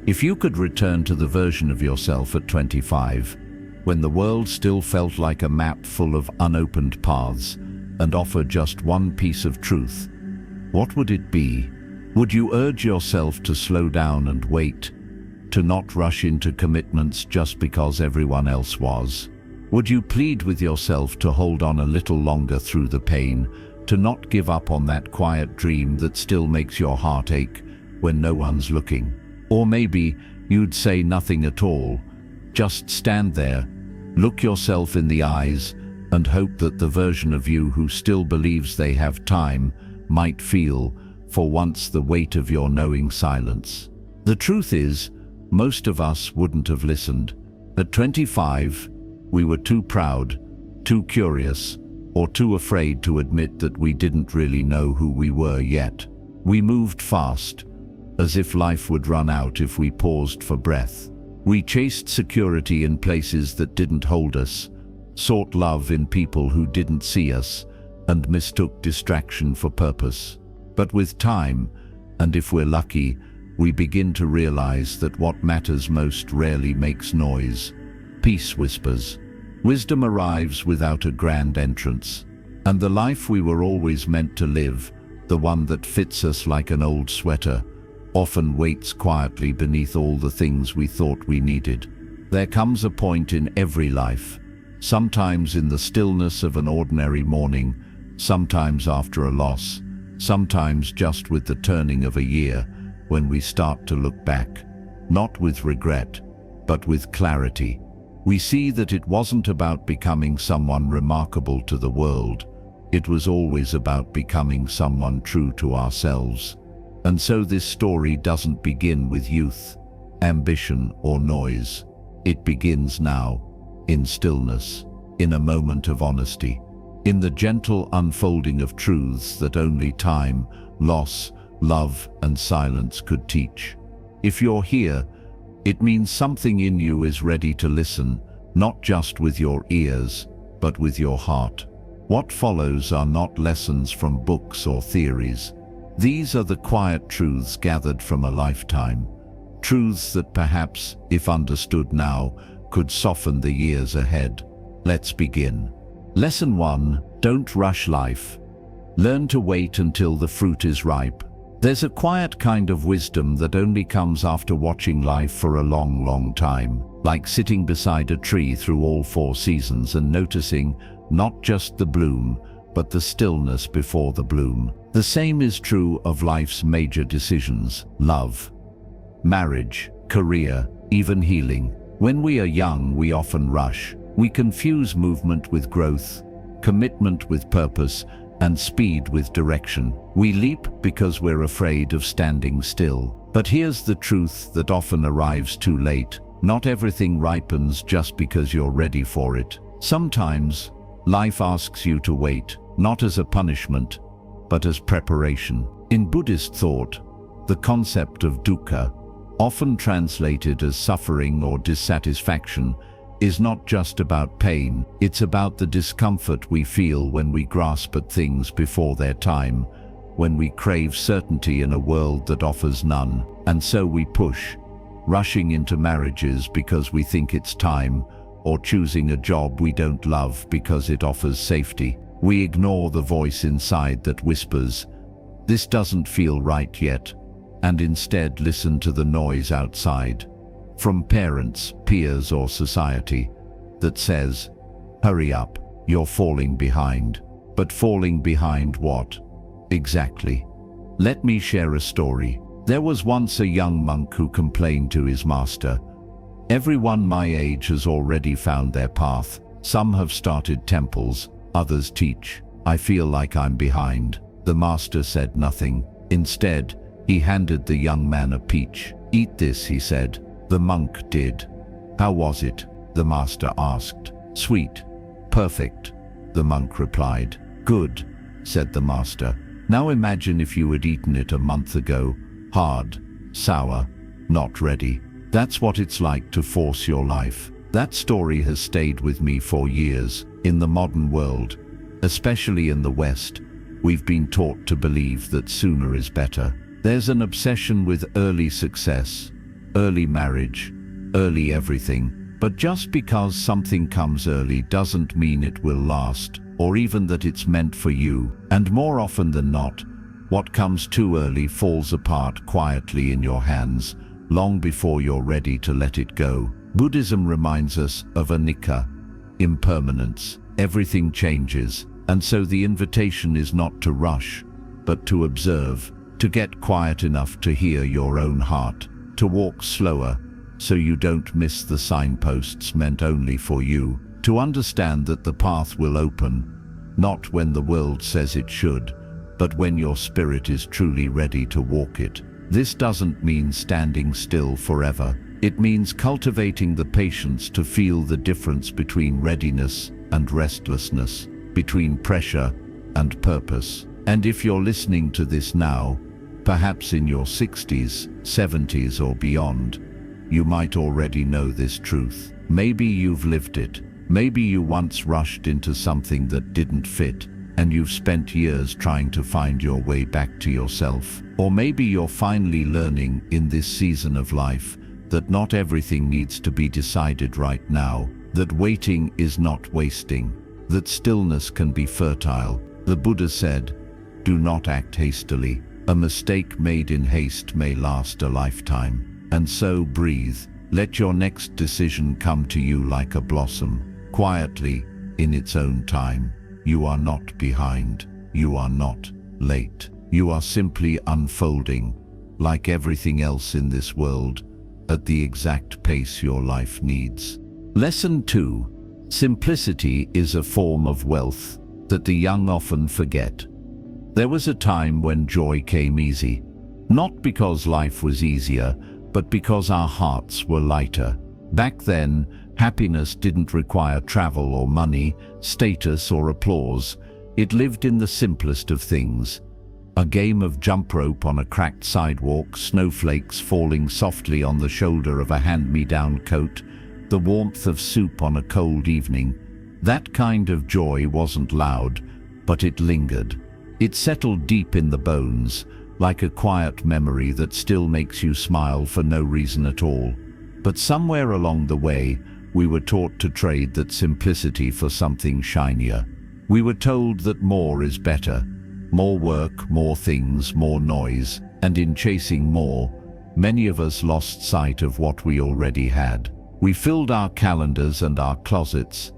If you could return to the version of yourself at 25, when the world still felt like a map full of unopened paths, and offer just one piece of truth, what would it be? Would you urge yourself to slow down and wait, to not rush into commitments just because everyone else was? Would you plead with yourself to hold on a little longer through the pain, to not give up on that quiet dream that still makes your heart ache when no one's looking? Or maybe you'd say nothing at all, just stand there, look yourself in the eyes, and hope that the version of you who still believes they have time might feel, for once, the weight of your knowing silence. The truth is, most of us wouldn't have listened. At 25, we were too proud, too curious, or too afraid to admit that we didn't really know who we were yet. We moved fast, as if life would run out if we paused for breath. We chased security in places that didn't hold us, sought love in people who didn't see us, and mistook distraction for purpose. But with time, and if we're lucky, we begin to realize that what matters most rarely makes noise. Peace whispers. Wisdom arrives without a grand entrance. And the life we were always meant to live, the one that fits us like an old sweater, often waits quietly beneath all the things we thought we needed. There comes a point in every life, sometimes in the stillness of an ordinary morning, sometimes after a loss, sometimes just with the turning of a year, when we start to look back, not with regret, but with clarity. We see that it wasn't about becoming someone remarkable to the world. It was always about becoming someone true to ourselves. And so this story doesn't begin with youth, ambition, or noise. It begins now, in stillness, in a moment of honesty, in the gentle unfolding of truths that only time, loss, love, and silence could teach. If you're here, it means something in you is ready to listen, not just with your ears, but with your heart. What follows are not lessons from books or theories. These are the quiet truths gathered from a lifetime, truths that perhaps, if understood now, could soften the years ahead. Let's begin. Lesson 1. Don't rush life. Learn to wait until the fruit is ripe. There's a quiet kind of wisdom that only comes after watching life for a long, long time, like sitting beside a tree through all 4 seasons and noticing not just the bloom, but the stillness before the bloom. The same is true of life's major decisions: love, marriage, career, even healing. When we are young, we often rush. We confuse movement with growth, commitment with purpose, and speed with direction. We leap because we're afraid of standing still. But here's the truth that often arrives too late. Not everything ripens just because you're ready for it. Sometimes, life asks you to wait, not as a punishment, but as preparation. In Buddhist thought, the concept of dukkha, often translated as suffering or dissatisfaction, is not just about pain. It's about the discomfort we feel when we grasp at things before their time, when we crave certainty in a world that offers none. And so we push, rushing into marriages because we think it's time, or choosing a job we don't love because it offers safety. We ignore the voice inside that whispers, "This doesn't feel right yet," and instead listen to the noise outside, from parents, peers, or society, that says, "Hurry up, you're falling behind." But falling behind what? Exactly. Let me share a story. There was once a young monk who complained to his master, "Everyone my age has already found their path. Some have started temples, others teach. I feel like I'm behind." The master said nothing. Instead, he handed the young man a peach. "Eat this," he said. The monk did. "How was it?" the master asked. "Sweet. Perfect," the monk replied. "Good," said the master. "Now imagine if you had eaten it a month ago. Hard, sour, not ready." That's what it's like to force your life. That story has stayed with me for years. In the modern world, especially in the West, we've been taught to believe that sooner is better. There's an obsession with early success, early marriage, early everything. But just because something comes early doesn't mean it will last, or even that it's meant for you. And more often than not, what comes too early falls apart quietly in your hands, long before you're ready to let it go. Buddhism reminds us of anicca, impermanence. Everything changes, and so the invitation is not to rush, but to observe, to get quiet enough to hear your own heart, to walk slower so you don't miss the signposts meant only for you, to understand that the path will open, not when the world says it should, but when your spirit is truly ready to walk it. This doesn't mean standing still forever. It means cultivating the patience to feel the difference between readiness and restlessness, between pressure and purpose. And if you're listening to this now, perhaps in your 60s, 70s or beyond, you might already know this truth. Maybe you've lived it. Maybe you once rushed into something that didn't fit, and you've spent years trying to find your way back to yourself. Or maybe you're finally learning in this season of life that not everything needs to be decided right now, that waiting is not wasting, that stillness can be fertile. The Buddha said, "Do not act hastily. A mistake made in haste may last a lifetime." And so breathe. Let your next decision come to you like a blossom, quietly, in its own time. You are not behind. You are not late. You are simply unfolding, like everything else in this world, at the exact pace your life needs. Lesson 2. Simplicity is a form of wealth that the young often forget. There was a time when joy came easy, not because life was easier, but because our hearts were lighter. Back then, happiness didn't require travel or money, status or applause. It lived in the simplest of things. A game of jump rope on a cracked sidewalk, snowflakes falling softly on the shoulder of a hand-me-down coat, the warmth of soup on a cold evening. That kind of joy wasn't loud, but it lingered. It settled deep in the bones, like a quiet memory that still makes you smile for no reason at all. But somewhere along the way, we were taught to trade that simplicity for something shinier. We were told that more is better. More work, more things, more noise, and in chasing more, many of us lost sight of what we already had. We filled our calendars and our closets,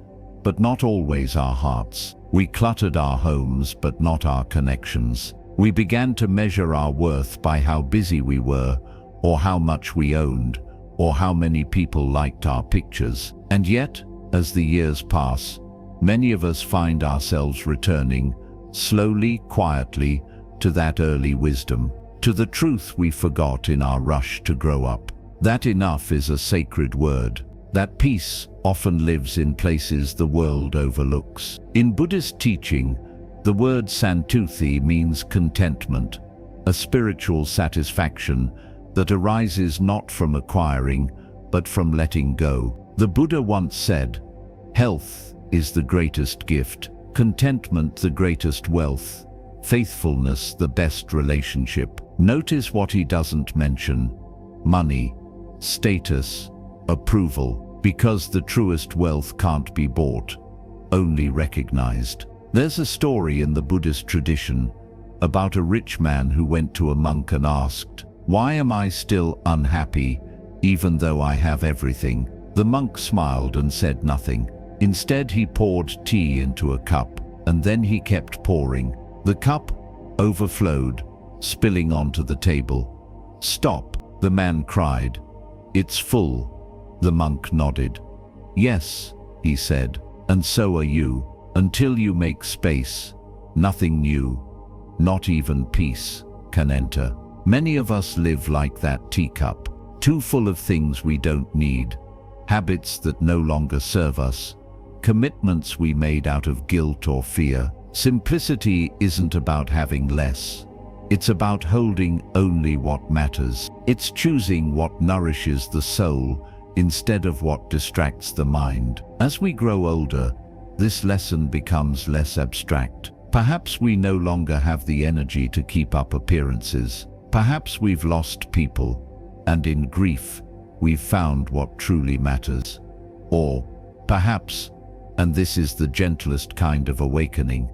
but not always our hearts. We cluttered our homes, but not our connections. We began to measure our worth by how busy we were, or how much we owned, or how many people liked our pictures. And yet, as the years pass, many of us find ourselves returning, slowly, quietly, to that early wisdom, to the truth we forgot in our rush to grow up. That enough is a sacred word. That peace often lives in places the world overlooks. In Buddhist teaching, the word santuthi means contentment, a spiritual satisfaction that arises not from acquiring, but from letting go. The Buddha once said, "Health is the greatest gift, contentment the greatest wealth, faithfulness the best relationship." Notice what he doesn't mention: money, status, approval, because the truest wealth can't be bought, only recognized. There's a story in the Buddhist tradition about a rich man who went to a monk and asked, "Why am I still unhappy, even though I have everything?" The monk smiled and said nothing. Instead, he poured tea into a cup, and then he kept pouring. The cup overflowed, spilling onto the table. "Stop," the man cried. "It's full." The monk nodded. "Yes," he said, "and so are you. Until you make space, nothing new, not even peace, can enter." Many of us live like that teacup, too full of things we don't need, habits that no longer serve us, commitments we made out of guilt or fear. Simplicity isn't about having less. It's about holding only what matters. It's choosing what nourishes the soul instead of what distracts the mind. As we grow older, this lesson becomes less abstract. Perhaps we no longer have the energy to keep up appearances. Perhaps we've lost people, and in grief, we've found what truly matters. Or, perhaps, and this is the gentlest kind of awakening,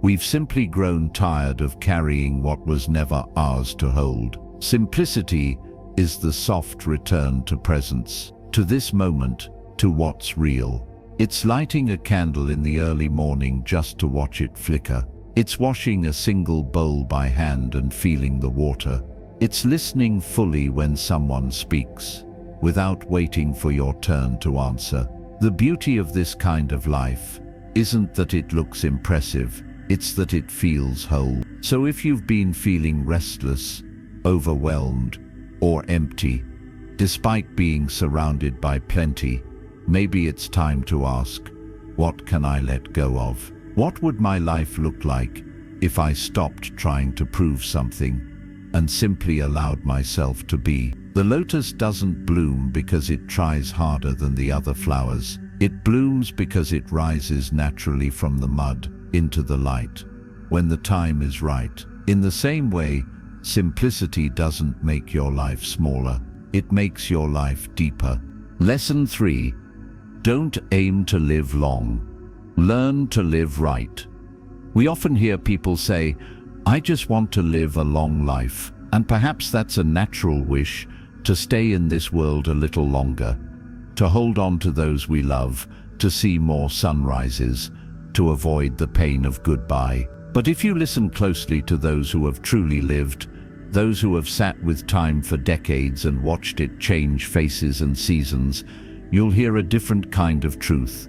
we've simply grown tired of carrying what was never ours to hold. Simplicity is the soft return to presence, to this moment, to what's real. It's lighting a candle in the early morning just to watch it flicker. It's washing a single bowl by hand and feeling the water. It's listening fully when someone speaks, without waiting for your turn to answer. The beauty of this kind of life isn't that it looks impressive, it's that it feels whole. So if you've been feeling restless, overwhelmed, or empty, despite being surrounded by plenty, maybe it's time to ask, what can I let go of? What would my life look like if I stopped trying to prove something and simply allowed myself to be? The lotus doesn't bloom because it tries harder than the other flowers. It blooms because it rises naturally from the mud into the light when the time is right. In the same way, simplicity doesn't make your life smaller. It makes your life deeper. Lesson 3. Don't aim to live long. Learn to live right. We often hear people say, I just want to live a long life. And perhaps that's a natural wish, to stay in this world a little longer, to hold on to those we love, to see more sunrises, to avoid the pain of goodbye. But if you listen closely to those who have truly lived, those who have sat with time for decades and watched it change faces and seasons, you'll hear a different kind of truth.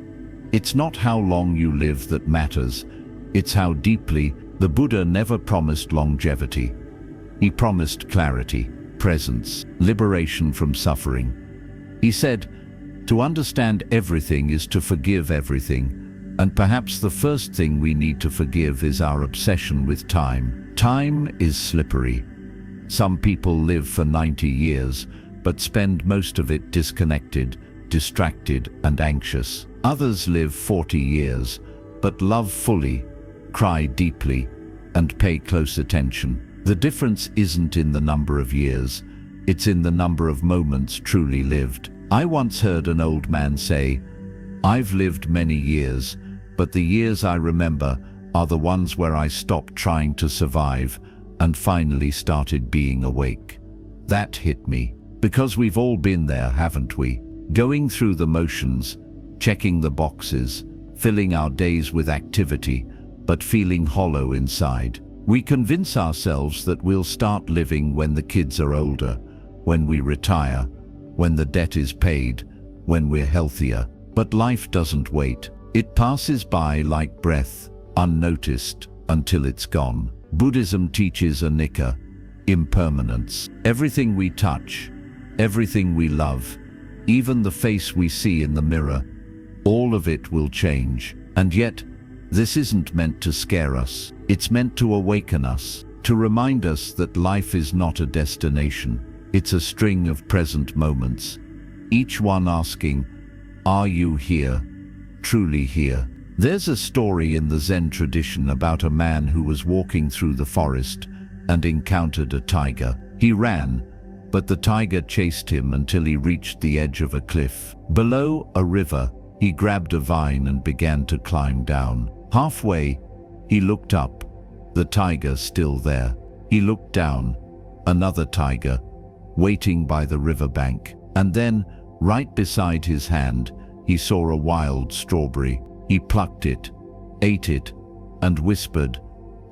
It's not how long you live that matters, it's how deeply. The Buddha never promised longevity. He promised clarity, presence, liberation from suffering. He said, to understand everything is to forgive everything, and perhaps the first thing we need to forgive is our obsession with time. Time is slippery. Some people live for 90 years, but spend most of it disconnected, distracted, and anxious. Others live 40 years, but love fully, cry deeply, and pay close attention. The difference isn't in the number of years, it's in the number of moments truly lived. I once heard an old man say, I've lived many years, but the years I remember are the ones where I stopped trying to survive and finally started being awake. That hit me, because we've all been there, haven't we? Going through the motions, checking the boxes, filling our days with activity, but feeling hollow inside. We convince ourselves that we'll start living when the kids are older, when we retire, when the debt is paid, when we're healthier. But life doesn't wait. It passes by like breath, unnoticed, until it's gone. Buddhism teaches anicca, impermanence. Everything we touch, everything we love, even the face we see in the mirror, all of it will change. And yet, this isn't meant to scare us. It's meant to awaken us, to remind us that life is not a destination. It's a string of present moments, each one asking, are you here, truly here? There's a story in the Zen tradition about a man who was walking through the forest and encountered a tiger. He ran, but the tiger chased him until he reached the edge of a cliff. Below, a river, he grabbed a vine and began to climb down. Halfway, he looked up, the tiger still there. He looked down, another tiger, waiting by the riverbank. And then, right beside his hand, he saw a wild strawberry. He plucked it, ate it, and whispered,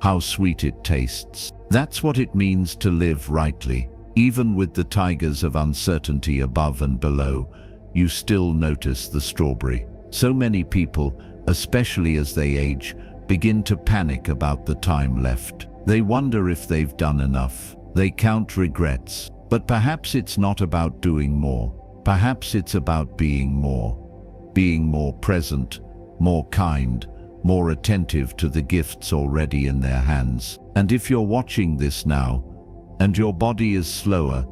how sweet it tastes. That's what it means to live rightly. Even with the tigers of uncertainty above and below, you still notice the strawberry. So many people, especially as they age, begin to panic about the time left. They wonder if they've done enough. They count regrets. But perhaps it's not about doing more. Perhaps it's about being more. Being more present, more kind, more attentive to the gifts already in their hands. And if you're watching this now, and your body is slower,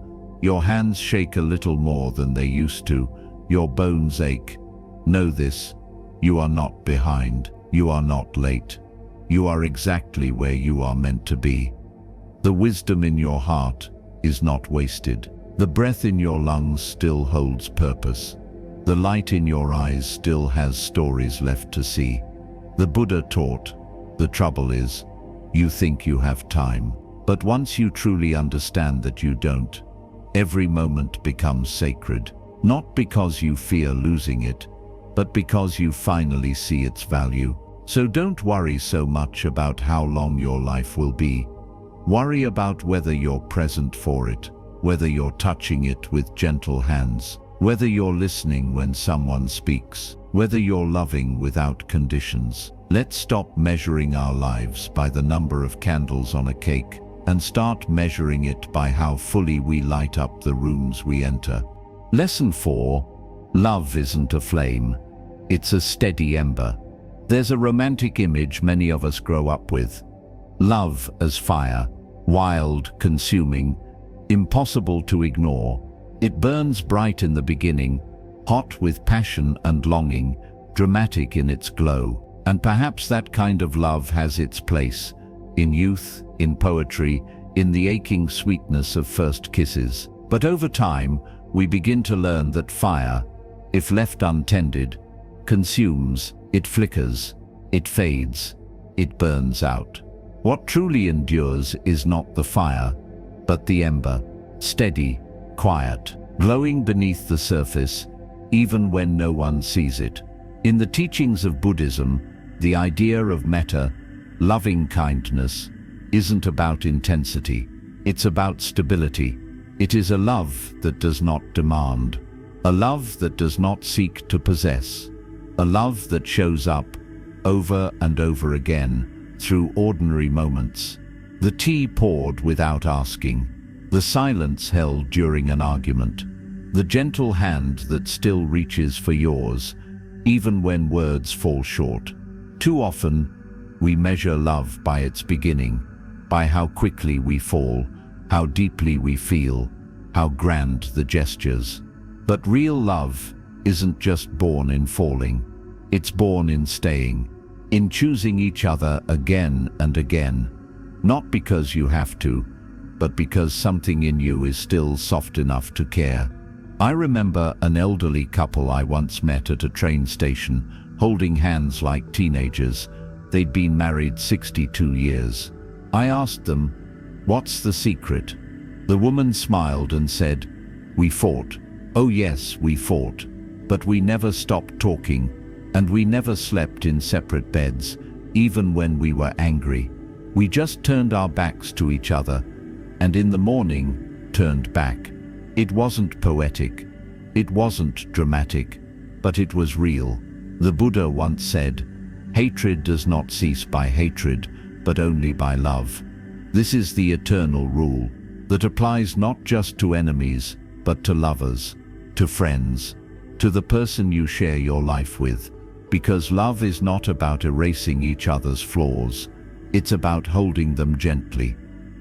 your hands shake a little more than they used to, your bones ache, know this, you are not behind, you are not late, you are exactly where you are meant to be. The wisdom in your heart is not wasted. The breath in your lungs still holds purpose. The light in your eyes still has stories left to see. The Buddha taught, the trouble is, you think you have time. But once you truly understand that you don't, every moment becomes sacred. Not because you fear losing it, but because you finally see its value. So don't worry so much about how long your life will be. Worry about whether you're present for it, whether you're touching it with gentle hands, whether you're listening when someone speaks, whether you're loving without conditions. Let's stop measuring our lives by the number of candles on a cake and start measuring it by how fully we light up the rooms we enter. Lesson 4. Love isn't a flame. It's a steady ember. There's a romantic image many of us grow up with. Love as fire, wild, consuming, impossible to ignore. It burns bright in the beginning, hot with passion and longing, dramatic in its glow. And perhaps that kind of love has its place in youth, in poetry, in the aching sweetness of first kisses. But over time, we begin to learn that fire, if left untended, consumes, it flickers, it fades, it burns out. What truly endures is not the fire, but the ember, steady, quiet, glowing beneath the surface, even when no one sees it. In the teachings of Buddhism, the idea of metta, loving kindness, isn't about intensity. It's about stability. It is a love that does not demand, a love that does not seek to possess, a love that shows up over and over again through ordinary moments. The tea poured without asking, the silence held during an argument, the gentle hand that still reaches for yours, even when words fall short. Too often, we measure love by its beginning, by how quickly we fall, how deeply we feel, how grand the gestures. But real love isn't just born in falling, it's born in staying, in choosing each other again and again, not because you have to, but because something in you is still soft enough to care. I remember an elderly couple I once met at a train station, holding hands like teenagers. They'd been married 62 years. I asked them, "What's the secret?" The woman smiled and said, "We fought. Oh yes, we fought. But we never stopped talking, and we never slept in separate beds, even when we were angry. We just turned our backs to each other, and in the morning, turned back." It wasn't poetic, it wasn't dramatic, but it was real. The Buddha once said, "Hatred does not cease by hatred, but only by love." This is the eternal rule that applies not just to enemies, but to lovers, to friends, to the person you share your life with. Because love is not about erasing each other's flaws, it's about holding them gently,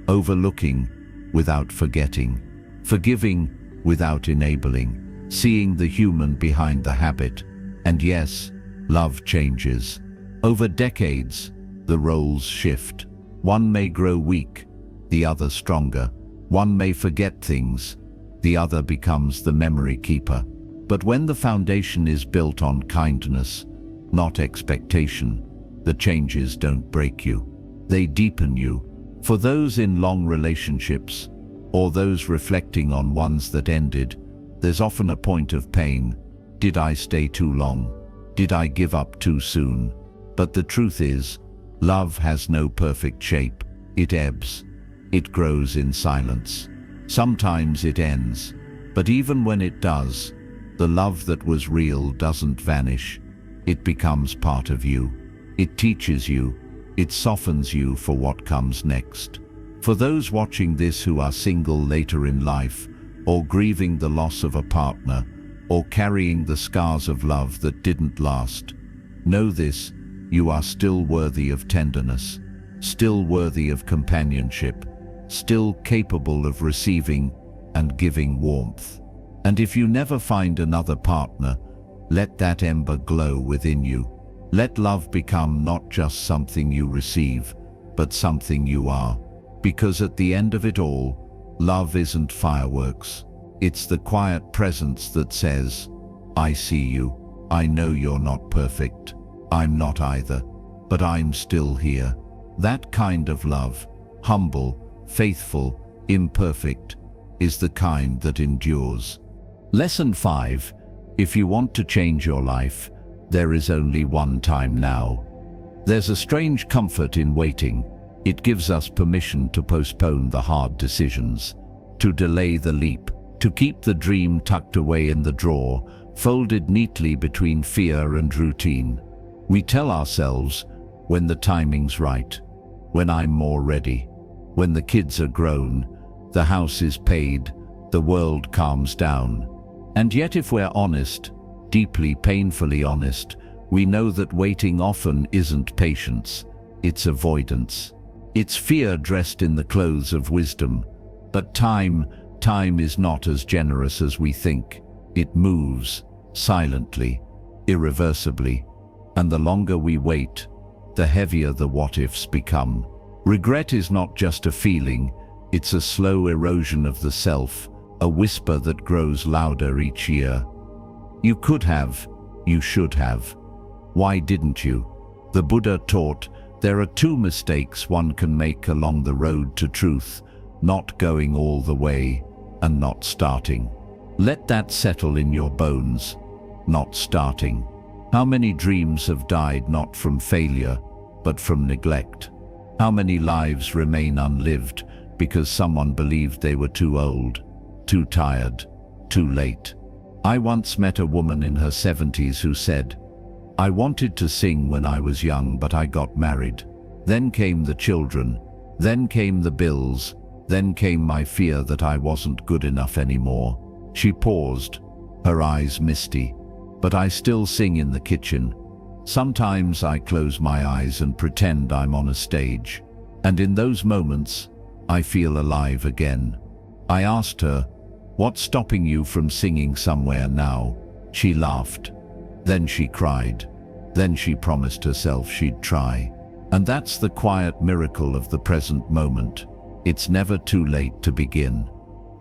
overlooking without forgetting, forgiving without enabling, seeing the human behind the habit. And yes, love changes. Over decades, the roles shift. One may grow weak, the other stronger. One may forget things, the other becomes the memory keeper. But when the foundation is built on kindness, not expectation, the changes don't break you. They deepen you. For those in long relationships, or those reflecting on ones that ended, there's often a point of pain. Did I stay too long? Did I give up too soon? But the truth is, love has no perfect shape. It ebbs. It grows in silence. Sometimes it ends. But even when it does, the love that was real doesn't vanish. It becomes part of you. It teaches you. It softens you for what comes next. For those watching this who are single later in life, or grieving the loss of a partner, or carrying the scars of love that didn't last, know this: you are still worthy of tenderness, still worthy of companionship, still capable of receiving and giving warmth. And if you never find another partner, let that ember glow within you. Let love become not just something you receive, but something you are. Because at the end of it all, love isn't fireworks. It's the quiet presence that says, I see you. I know you're not perfect. I'm not either. But I'm still here. That kind of love, humble, faithful, imperfect, is the kind that endures. Lesson 5. If you want to change your life, there is only one time now. There's a strange comfort in waiting. It gives us permission to postpone the hard decisions, to delay the leap, to keep the dream tucked away in the drawer, folded neatly between fear and routine. We tell ourselves, when the timing's right, when I'm more ready, when the kids are grown, the house is paid, the world calms down. And yet if we're honest, deeply painfully honest, we know that waiting often isn't patience, it's avoidance. It's fear dressed in the clothes of wisdom. But time is not as generous as we think. It moves, silently, irreversibly. And the longer we wait, the heavier the what-ifs become. Regret is not just a feeling, it's a slow erosion of the self, a whisper that grows louder each year. You could have, you should have. Why didn't you? The Buddha taught there are two mistakes one can make along the road to truth: not going all the way and not starting. Let that settle in your bones. Not starting. How many dreams have died not from failure, but from neglect? How many lives remain unlived because someone believed they were too old, too tired, too late? I once met a woman in her 70s who said, I wanted to sing when I was young, but I got married. Then came the children, then came the bills, then came my fear that I wasn't good enough anymore. She paused, her eyes misty. But I still sing in the kitchen. Sometimes I close my eyes and pretend I'm on a stage. And in those moments, I feel alive again. I asked her, what's stopping you from singing somewhere now? She laughed. Then she cried. Then she promised herself she'd try. And that's the quiet miracle of the present moment. It's never too late to begin.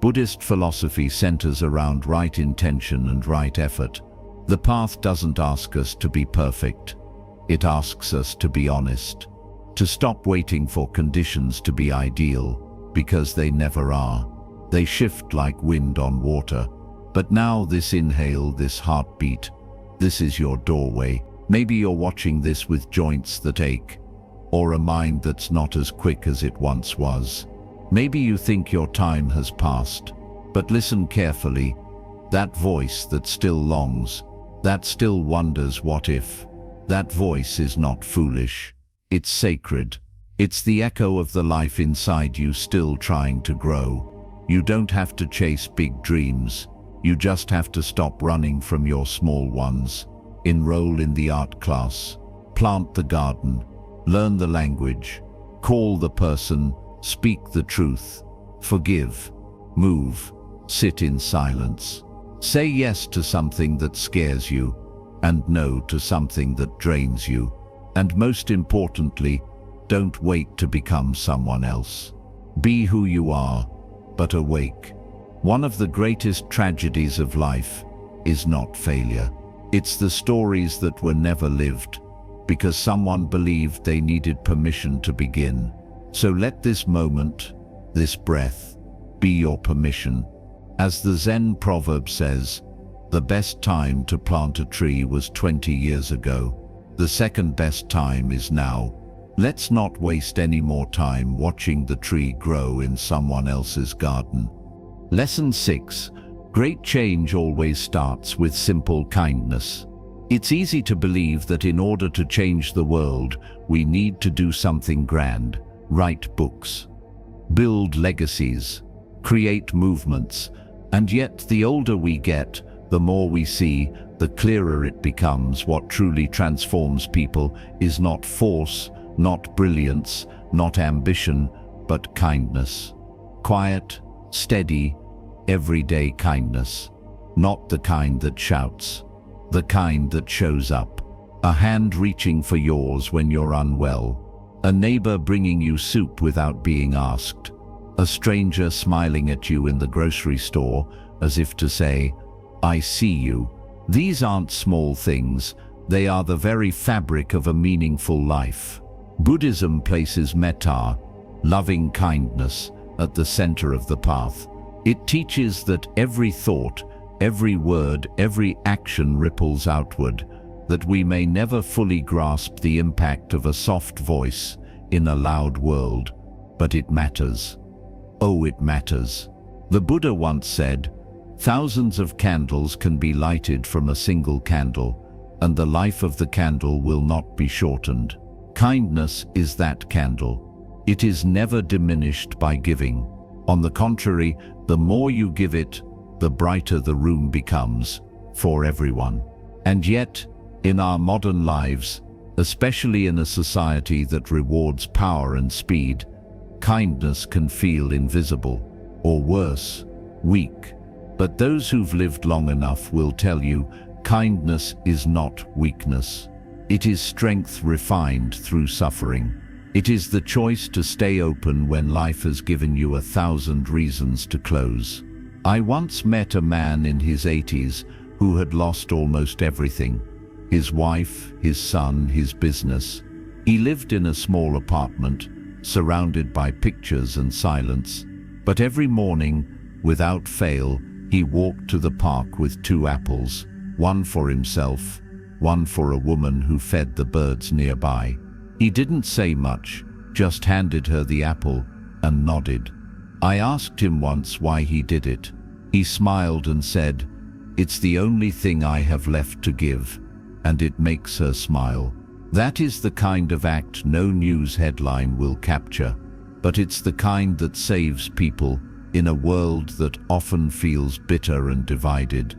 Buddhist philosophy centers around right intention and right effort. The path doesn't ask us to be perfect. It asks us to be honest, to stop waiting for conditions to be ideal, because they never are. They shift like wind on water. But now this inhale, this heartbeat, this is your doorway. Maybe you're watching this with joints that ache, or a mind that's not as quick as it once was. Maybe you think your time has passed, but listen carefully. That voice that still longs, that still wonders what if, that voice is not foolish. It's sacred. It's the echo of the life inside you still trying to grow. You don't have to chase big dreams. You just have to stop running from your small ones. Enroll in the art class. Plant the garden. Learn the language. Call the person. Speak the truth. Forgive. Move. Sit in silence. Say yes to something that scares you, and no to something that drains you. And most importantly, don't wait to become someone else. Be who you are, but awake. One of the greatest tragedies of life is not failure. It's the stories that were never lived, because someone believed they needed permission to begin. So let this moment, this breath, be your permission. As the Zen proverb says, the best time to plant a tree was 20 years ago. The second best time is now. Let's not waste any more time watching the tree grow in someone else's garden. Lesson 6. Great change always starts with simple kindness. It's easy to believe that in order to change the world, we need to do something grand, write books, build legacies, create movements. And yet, the older we get, the more we see, the clearer it becomes what truly transforms people is not force, not brilliance, not ambition, but kindness. Quiet, steady, everyday kindness. Not the kind that shouts, the kind that shows up. A hand reaching for yours when you're unwell. A neighbor bringing you soup without being asked. A stranger smiling at you in the grocery store, as if to say, "I see you." These aren't small things, they are the very fabric of a meaningful life. Buddhism places metta, loving kindness, at the center of the path. It teaches that every thought, every word, every action ripples outward, that we may never fully grasp the impact of a soft voice in a loud world. But it matters. Oh, it matters. The Buddha once said, "Thousands of candles can be lighted from a single candle, and the life of the candle will not be shortened." Kindness is that candle. It is never diminished by giving. On the contrary, the more you give it, the brighter the room becomes for everyone. And yet, in our modern lives, especially in a society that rewards power and speed, kindness can feel invisible, or worse, weak. But those who've lived long enough will tell you, kindness is not weakness. It is strength refined through suffering. It is the choice to stay open when life has given you 1,000 reasons to close. I once met a man in his 80s who had lost almost everything. His wife, his son, his business. He lived in a small apartment, surrounded by pictures and silence. But every morning, without fail, he walked to the park with 2 apples, one for himself, one for a woman who fed the birds nearby. He didn't say much, just handed her the apple and nodded. I asked him once why he did it. He smiled and said, "It's the only thing I have left to give," and it makes her smile. That is the kind of act no news headline will capture, but it's the kind that saves people in a world that often feels bitter and divided.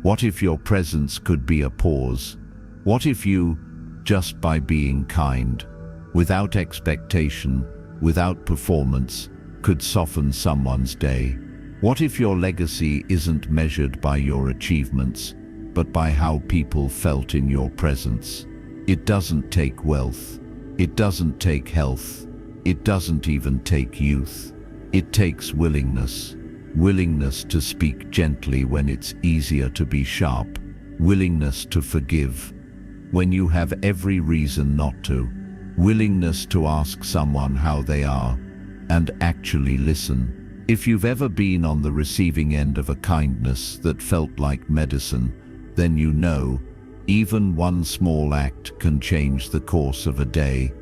What if your presence could be a pause? What if you, just by being kind, without expectation, without performance, could soften someone's day? What if your legacy isn't measured by your achievements, but by how people felt in your presence? It doesn't take wealth. It doesn't take health. It doesn't even take youth. It takes willingness. Willingness to speak gently when it's easier to be sharp. Willingness to forgive when you have every reason not to. Willingness to ask someone how they are and actually listen. If you've ever been on the receiving end of a kindness that felt like medicine, then you know even one small act can change the course of a day,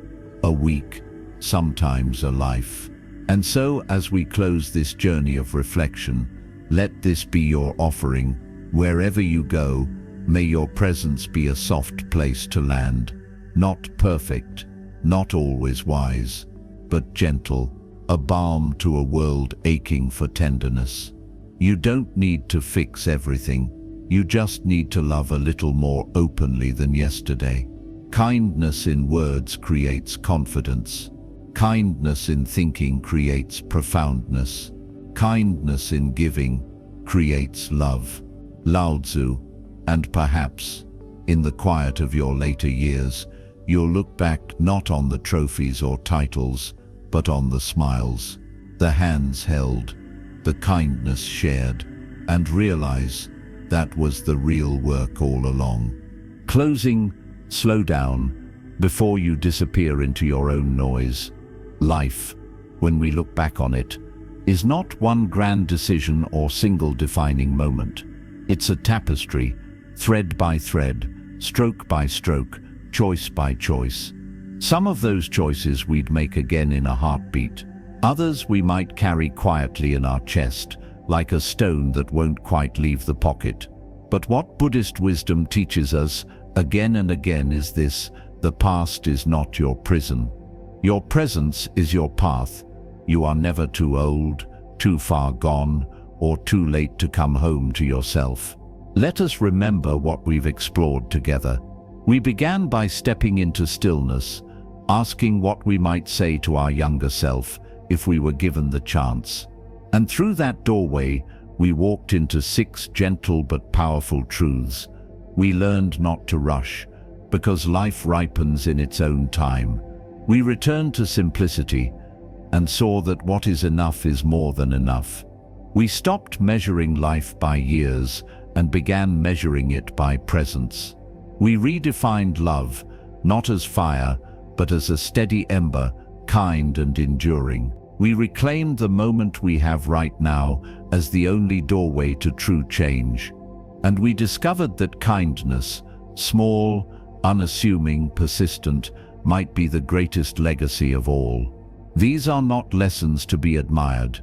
a week, sometimes a life. And so, as we close this journey of reflection, let this be your offering. Wherever you go, may your presence be a soft place to land. Not perfect, not always wise, but gentle, a balm to a world aching for tenderness. You don't need to fix everything. You just need to love a little more openly than yesterday. Kindness in words creates confidence. Kindness in thinking creates profoundness. Kindness in giving creates love. Lao Tzu. And perhaps, in the quiet of your later years, you'll look back not on the trophies or titles, but on the smiles, the hands held, the kindness shared, and realize that was the real work all along. Closing, slow down before you disappear into your own noise. Life, when we look back on it, is not one grand decision or single defining moment. It's a tapestry, thread by thread, stroke by stroke, choice by choice. Some of those choices we'd make again in a heartbeat. Others we might carry quietly in our chest, like a stone that won't quite leave the pocket. But what Buddhist wisdom teaches us again and again is this: the past is not your prison. Your presence is your path. You are never too old, too far gone, or too late to come home to yourself. Let us remember what we've explored together. We began by stepping into stillness, asking what we might say to our younger self if we were given the chance. And through that doorway, we walked into 6 gentle but powerful truths. We learned not to rush, because life ripens in its own time. We returned to simplicity and saw that what is enough is more than enough. We stopped measuring life by years and began measuring it by presence. We redefined love, not as fire, but as a steady ember, kind and enduring. We reclaimed the moment we have right now as the only doorway to true change. And we discovered that kindness, small, unassuming, persistent, might be the greatest legacy of all. These are not lessons to be admired.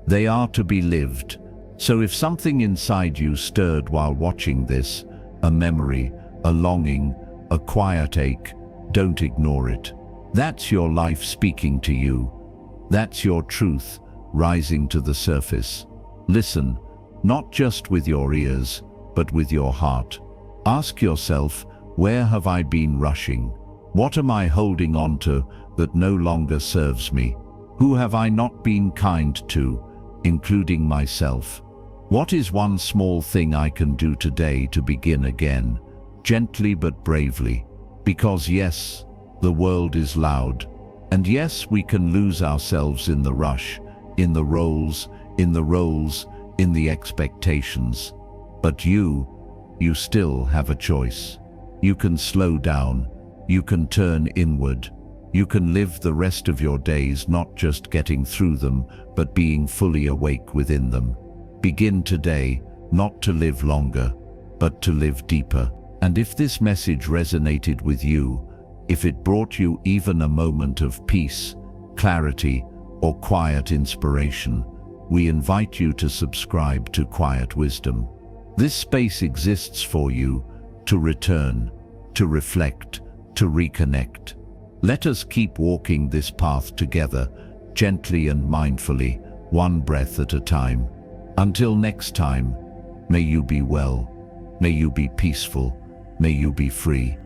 They are to be lived. So if something inside you stirred while watching this, a memory, a longing, a quiet ache, don't ignore it. That's your life speaking to you. That's your truth rising to the surface. Listen, not just with your ears, but with your heart. Ask yourself, where have I been rushing? What am I holding on to that no longer serves me? Who have I not been kind to, including myself? What is one small thing I can do today to begin again, gently but bravely? Because yes, the world is loud. And yes, we can lose ourselves in the rush, in the roles, in the expectations. But you still have a choice. You can slow down. You can turn inward. You can live the rest of your days not just getting through them, but being fully awake within them. Begin today, not to live longer, but to live deeper. And if this message resonated with you, if it brought you even a moment of peace, clarity, or quiet inspiration, we invite you to subscribe to Quiet Wisdom. This space exists for you to return, to reflect, to reconnect. Let us keep walking this path together, gently and mindfully, one breath at a time. Until next time, may you be well, may you be peaceful, may you be free.